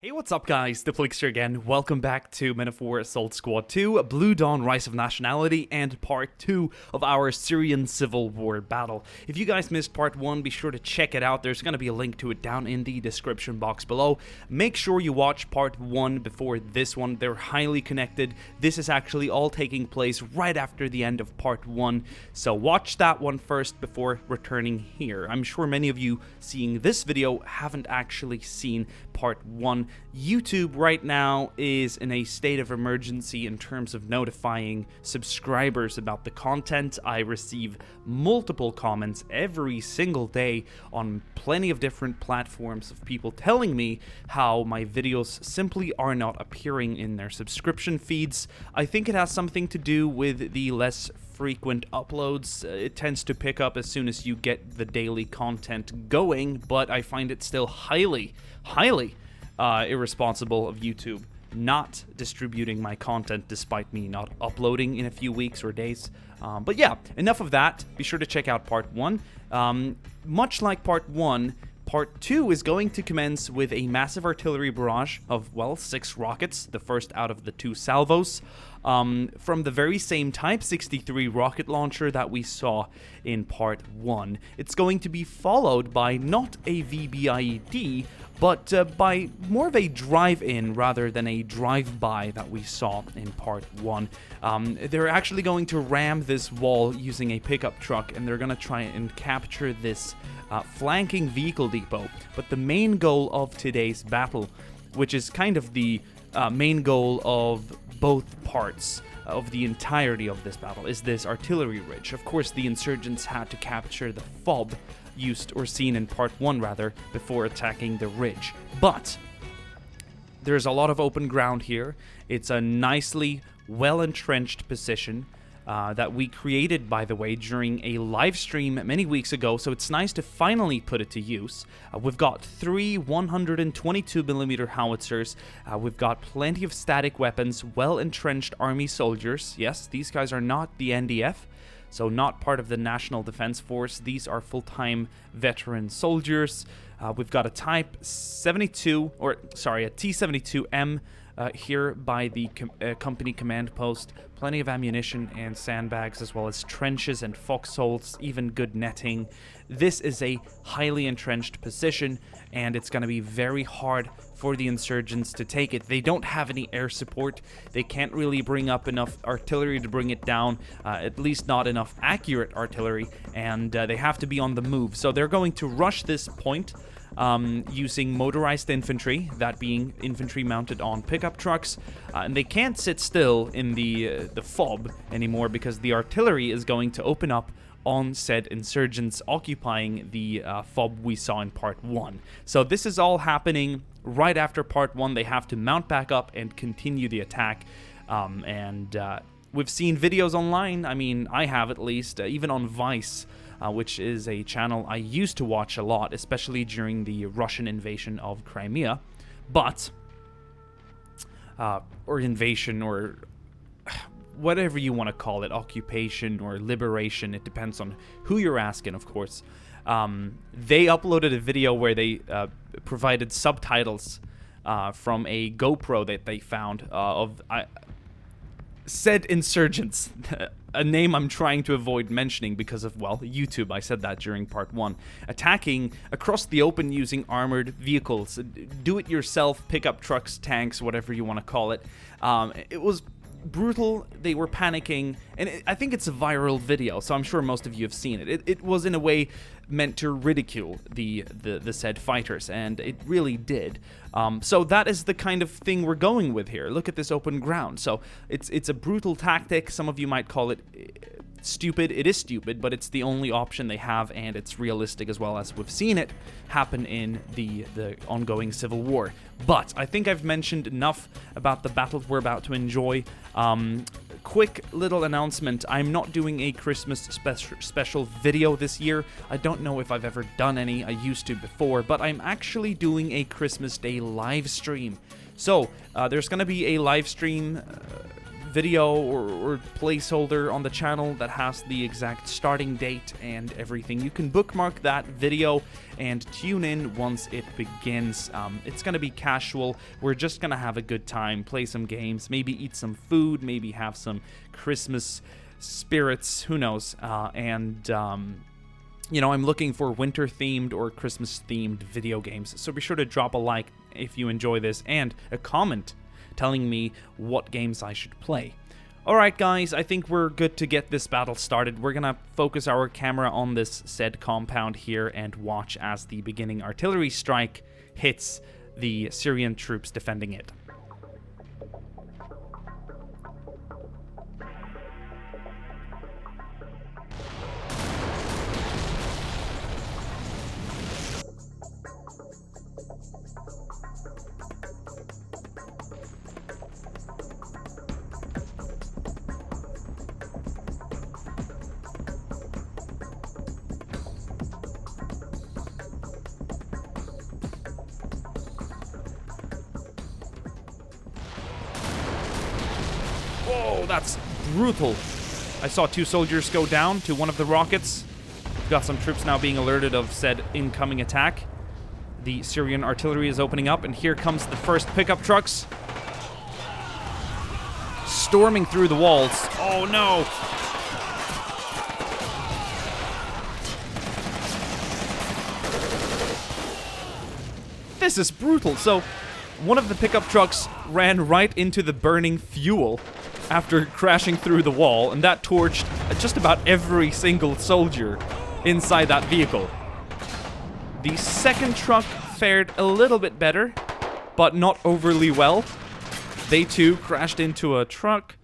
Hey, what's up guys, DiplexHeated here again. Welcome back to Men of War Assault Squad 2, Blue Dawn Rise of Nationality, and part 2 of our Syrian Civil War battle. If you guys missed part 1, be sure to check it out. There's going to be a link to it down in the description box below. Make sure you watch part 1 before this one. They're highly connected. This is actually all taking place right after the end of part 1, so watch that one first before returning here. I'm sure many of you seeing this video haven't actually seen part 1. YouTube right now is in a state of emergency in terms of notifying subscribers about the content. I receive multiple comments every single day on plenty of different platforms of people telling me how my videos simply are not appearing in their subscription feeds. I think it has something to do with the less frequent uploads. It tends to pick up as soon as you get the daily content going, but I find it still highly irresponsible of YouTube not distributing my content despite me not uploading in a few weeks or days. But yeah, enough of that. Be sure to check out part 1. Much like part 1, part 2 is going to commence with a massive artillery barrage of, well, 6 rockets, the first out of the 2 salvos, from the very same Type 63 rocket launcher that we saw in part 1. It's going to be followed by not a VBIED, but by more of a drive-in rather than a drive-by that we saw in part 1. They're actually going to ram this wall using a pickup truck, and they're going to try and capture this flanking vehicle depot. But the main goal of today's battle, which is kind of the main goal of both parts of the entirety of this battle, is this artillery ridge. Of course, the insurgents had to capture the FOB, used or seen in part 1 rather, before attacking the ridge. But there's a lot of open ground here. It's a nicely well-entrenched position that we created, by the way, during a live stream many weeks ago, so it's nice to finally put it to use. We've got 3 122mm howitzers, we've got plenty of static weapons, well-entrenched army soldiers. Yes, these guys are not the NDF, so not part of the National Defense Force. These are full-time veteran soldiers. We've got a Type 72, or sorry, a T-72M here by the company command post. Plenty of ammunition and sandbags, as well as trenches and foxholes, even good netting. This is a highly entrenched position, and it's going to be very hard for the insurgents to take it. They don't have any air support. They can't really bring up enough artillery to bring it down, at least not enough accurate artillery, and they have to be on the move. So they're going to rush this point using motorized infantry, that being infantry mounted on pickup trucks, and they can't sit still in the FOB anymore because the artillery is going to open up on said insurgents occupying the FOB we saw in part 1. So this is all happening right after part 1. They have to mount back up and continue the attack, we've seen videos online. I mean, I have at least, even on Vice, which is a channel I used to watch a lot, especially during the Russian invasion of Crimea. But, or invasion, or whatever you want to call it, occupation or liberation, it depends on who you're asking, of course. They uploaded a video where they provided subtitles from a GoPro that they found of said insurgents, a name I'm trying to avoid mentioning because of, well, YouTube. I said that during part 1. Attacking across the open using armored vehicles, do-it-yourself pickup trucks, tanks, whatever you want to call it. It was brutal. They were panicking, and I think it's a viral video, so I'm sure most of you have seen it. It was in a way meant to ridicule the said fighters, and it really did. So that is the kind of thing we're going with here. Look at this open ground. So it's a brutal tactic. Some of you might call it stupid. It is stupid, but it's the only option they have, and it's realistic as well, as we've seen it happen in the ongoing civil war. But I think I've mentioned enough about the battles we're about to enjoy. Quick little announcement: I'm not doing a Christmas special video this year. I don't know if I've ever done any. I used to before, but I'm actually doing a Christmas Day live stream. So there's gonna be a live stream video or placeholder on the channel that has the exact starting date and everything. You can bookmark that video and tune in once it begins. It's going to be casual. We're just going to have a good time, play some games, maybe eat some food, maybe have some Christmas spirits, who knows. You know, I'm looking for winter-themed or Christmas-themed video games, so be sure to drop a like if you enjoy this and a comment telling me what games I should play. Alright guys, I think we're good to get this battle started. We're gonna focus our camera on this said compound here and watch as the beginning artillery strike hits the Syrian troops defending it. Whoa, that's brutal. I saw 2 soldiers go down to one of the rockets. We've got some troops now being alerted of said incoming attack. The Syrian artillery is opening up, and here comes the first pickup trucks. Storming through the walls. Oh no! This is brutal. So, one of the pickup trucks ran right into the burning fuel after crashing through the wall, and that torched just about every single soldier inside that vehicle. The second truck fared a little bit better, but not overly well. They too crashed into a truck,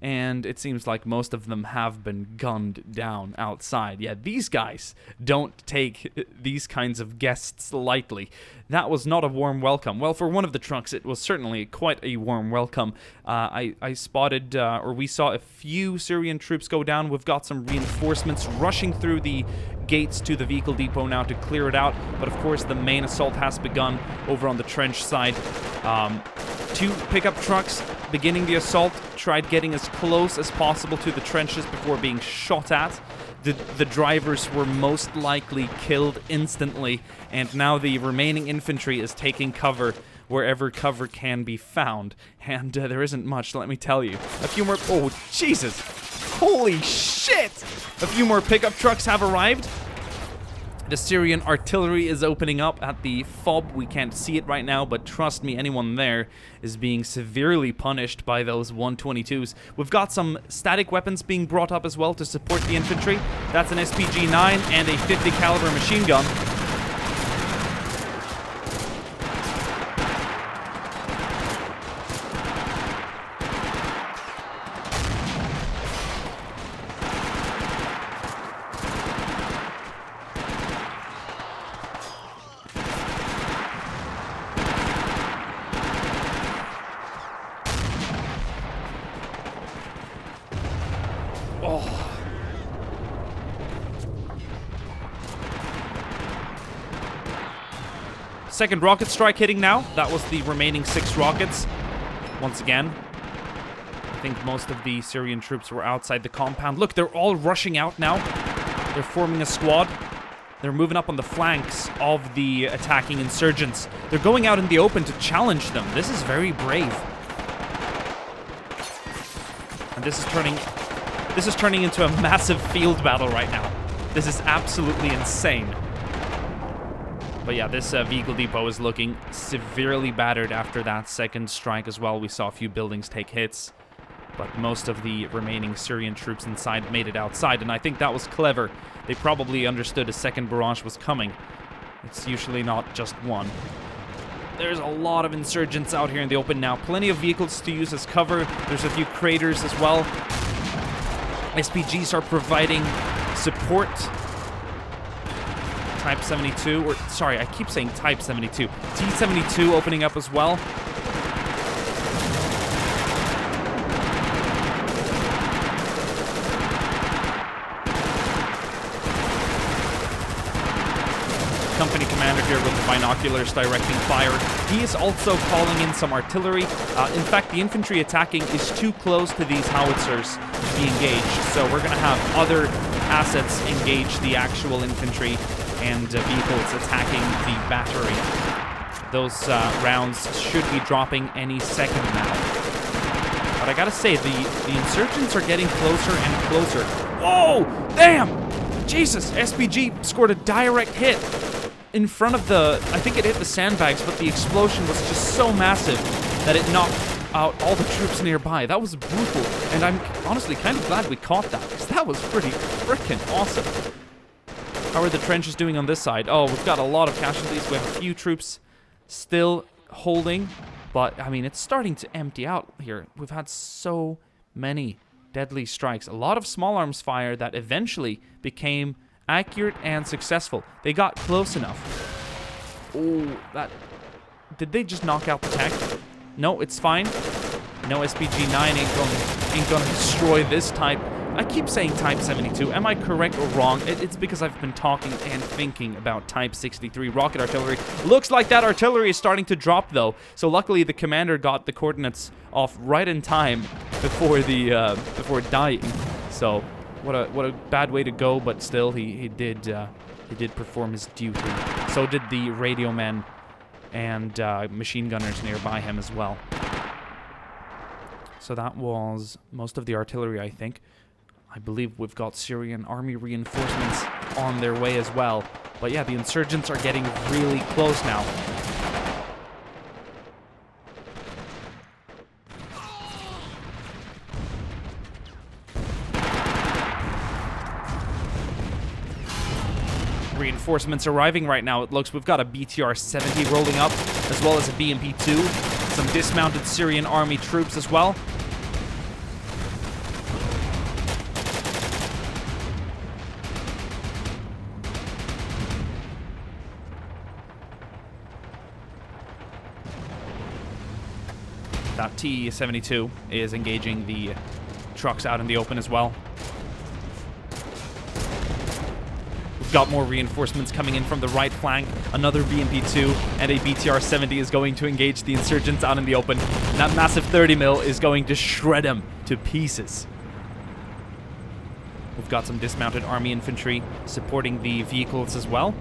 and it seems like most of them have been gunned down outside. Yeah, these guys don't take these kinds of guests lightly. That was not a warm welcome. Well, for one of the trucks, it was certainly quite a warm welcome. I spotted, or we saw a few Syrian troops go down. We've got some reinforcements rushing through the gates to the vehicle depot now to clear it out. But of course, the main assault has begun over on the trench side. 2 pickup trucks beginning the assault tried getting as close as possible to the trenches before being shot at. The drivers were most likely killed instantly, and now the remaining infantry is taking cover wherever cover can be found. And there isn't much, let me tell you. A few more... Oh, Jesus! Holy shit! A few more pickup trucks have arrived. The Syrian artillery is opening up at the FOB. We can't see it right now, but trust me, anyone there is being severely punished by those 122s. We've got some static weapons being brought up as well to support the infantry. That's an SPG-9 and a 50 caliber machine gun. Second rocket strike hitting now. That was the remaining 6 rockets. Once again, I think most of the Syrian troops were outside the compound. Look, they're all rushing out now. They're forming a squad. They're moving up on the flanks of the attacking insurgents. They're going out in the open to challenge them. This is very brave. And this is turning into a massive field battle right now. This is absolutely insane. But yeah, this vehicle depot is looking severely battered after that second strike as well. We saw a few buildings take hits, but most of the remaining Syrian troops inside made it outside, and I think that was clever. They probably understood a second barrage was coming. It's usually not just one. There's a lot of insurgents out here in the open now. Plenty of vehicles to use as cover. There's a few craters as well. SPGs are providing support. Type 72, or sorry, I keep saying Type 72. T-72 opening up as well. company commander here with the binoculars directing fire. He is also calling in some artillery. In fact, the infantry attacking is too close to these howitzers to be engaged, so we're going to have other assets engage the actual infantry and vehicles attacking the battery. Those rounds should be dropping any second now. But I gotta say, the insurgents are getting closer and closer. Whoa! Damn! Jesus! SPG scored a direct hit in front of the... I think it hit the sandbags, but the explosion was just so massive that it knocked out all the troops nearby. That was brutal, and I'm honestly kind of glad we caught that, because that was pretty freaking awesome. How are the trenches doing on this side? Oh, we've got a lot of casualties. We have a few troops still holding, but I mean, it's starting to empty out here. We've had so many deadly strikes. A lot of small arms fire that eventually became accurate and successful. They got close enough. Oh, that... Did they just knock out the tank? No, it's fine. No, SPG-9 ain't gonna destroy this type. I keep saying Type 72. Am I correct or wrong? It's because I've been talking and thinking about Type 63 rocket artillery. Looks like that artillery is starting to drop, though. So luckily, the commander got the coordinates off right in time before before dying. So what a bad way to go, but still, he did perform his duty. So did the radio men and machine gunners nearby him as well. So that was most of the artillery, I think. I believe we've got Syrian army reinforcements on their way as well. But yeah, the insurgents are getting really close now. Reinforcements arriving right now. It looks we've got a BTR-70 rolling up, as well as a BMP-2. Some dismounted Syrian army troops as well. That T-72 is engaging the trucks out in the open as well. We've got more reinforcements coming in from the right flank. Another BMP-2 and a BTR-70 is going to engage the insurgents out in the open. And that massive 30 mil is going to shred them to pieces. We've got some dismounted army infantry supporting the vehicles as well.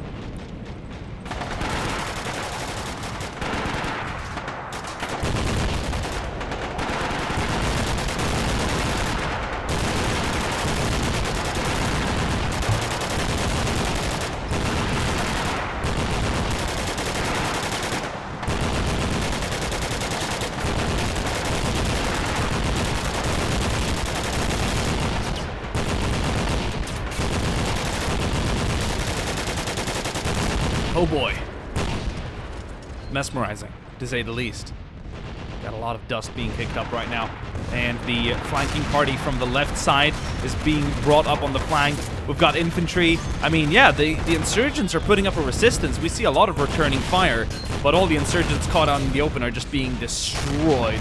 Oh boy. Mesmerizing, to say the least. Got a lot of dust being kicked up right now. And the flanking party from the left side is being brought up on the flank. We've got infantry. I mean, yeah, the insurgents are putting up a resistance. We see a lot of returning fire, but all the insurgents caught out in the open are just being destroyed.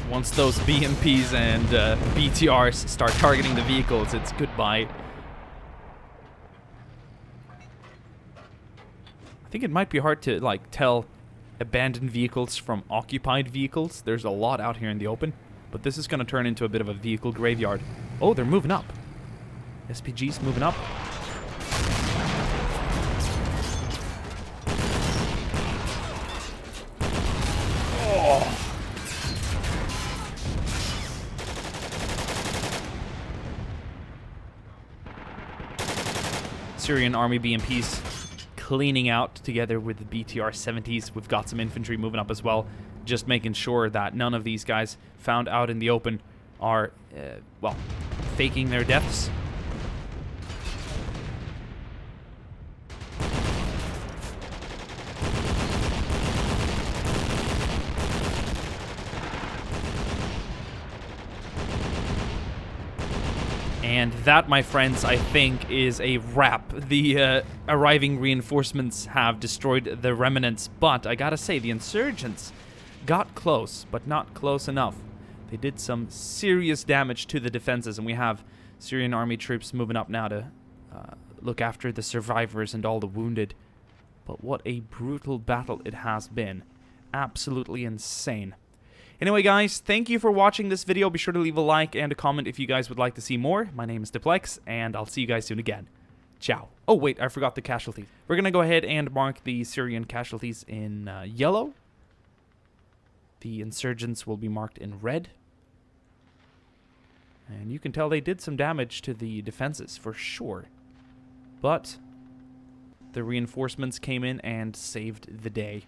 Once those BMPs and BTRs start targeting the vehicles, it's goodbye. I think it might be hard to like tell abandoned vehicles from occupied vehicles. There's a lot out here in the open, but this is going to turn into a bit of a vehicle graveyard. Oh, they're moving up. SPG's moving up. Syrian army BMPs cleaning out together with the BTR-70s. We've got some infantry moving up as well, just making sure that none of these guys found out in the open are, well, faking their deaths. And that, my friends, I think is a wrap. The arriving reinforcements have destroyed the remnants, but I gotta say, the insurgents got close, but not close enough. They did some serious damage to the defenses, and we have Syrian army troops moving up now to look after the survivors and all the wounded. But what a brutal battle it has been. Absolutely insane. Anyway, guys, thank you for watching this video. Be sure to leave a like and a comment if you guys would like to see more. My name is Diplex, and I'll see you guys soon again. Ciao. Oh, wait, I forgot the casualties. We're going to go ahead and mark the Syrian casualties in yellow. The insurgents will be marked in red. And you can tell they did some damage to the defenses, for sure. But the reinforcements came in and saved the day.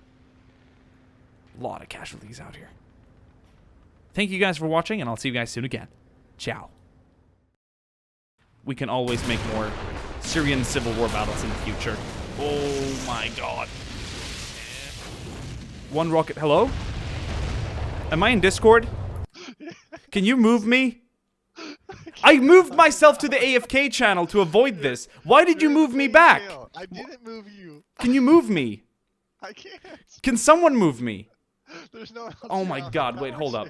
A lot of casualties out here. Thank you guys for watching, and I'll see you guys soon again. Ciao. We can always make more Syrian civil war battles in the future. Oh my god. One rocket. Hello? Am I in Discord? Can you move me? I moved myself to the AFK channel to avoid this. Why did you move me back? I didn't move you. Can you move me? I can't. Can someone move me? There's no one else Oh my around. god, wait, hold up.